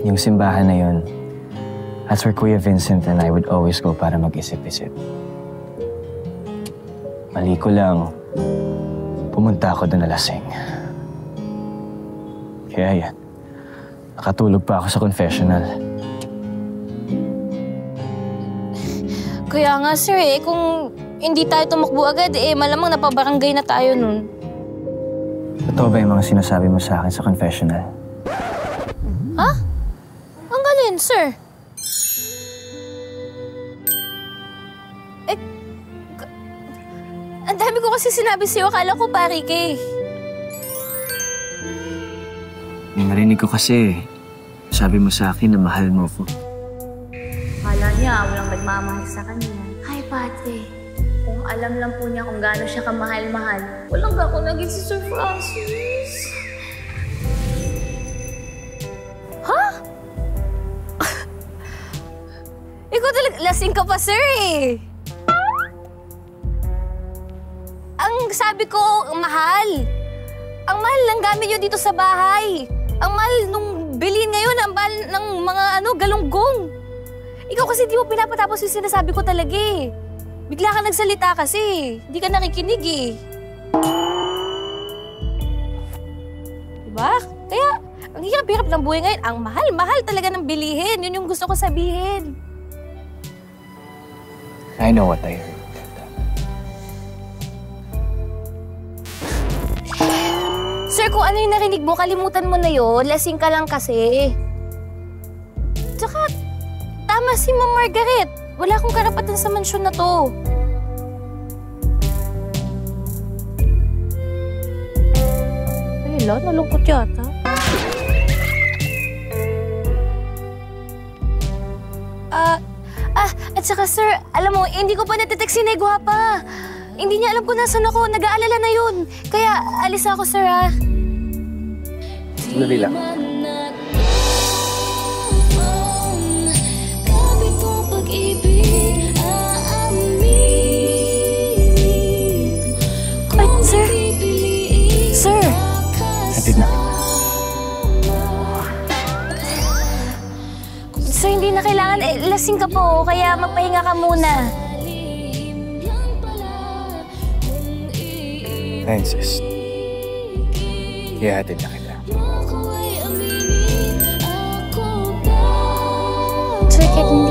Yung simbahan na yun, that's where Kuya Vincent and I would always go para mag-isip-isip. Mali ko lang, pumunta ako doon na lasing. Kaya yan, nakatulog pa ako sa confessional. Kaya nga sir kung hindi tayo tumakbo agad malamang napabarangay na tayo nun. Totoo ba yung mga sinasabi mo sa akin sa confessional? Ha? Ang galing, sir. Ang dami ko kasi sinabi sa'yo. Akala ko pari ka Narinig ko kasi, sabi mo sa akin na mahal mo ko. Akala niya, walang nagmamahal sa kanya. Hi, Pate. Kung alam lang po niya kung gaano siya kamahal-mahal, walang ako naging si Sir Francis. Ha? Ikaw talaga, lasing ka pa, sir Ang sabi ko, mahal. Ang mahal ng gamit nyo dito sa bahay. Ang mahal nung bilhin ngayon, ang mahal ng mga galunggong. Ikaw kasi di mo pinapatapos yung sinasabi ko talaga Bigla ka nagsalita kasi. Di ka nakikinig Diba? Kaya, ang hirap-hirap ng buhay ngayon, ang mahal-mahal talaga ng bilihin. Yun yung gusto ko sabihin. I know what I heard. Sir, kung ano yung narinig mo, kalimutan mo na yun. Lasing ka lang kasi. Tsaka, tama si Ma'am Margaret. Wala akong karapatan sa mansyon na to. Ay, nalungkot yata. At saka sir, alam mo, hindi ko pa natitext si Negwa pa. Hindi niya alam kung nasan ako. Nag-aalala na yun. Kaya, alis ako, sir, Dali lang. Ay, sir. Sir. Hatid na. Sir, hindi na kailangan. Lasing ka po, kaya magpahinga ka muna. Francis. Ihatid na kita. Sir, kahit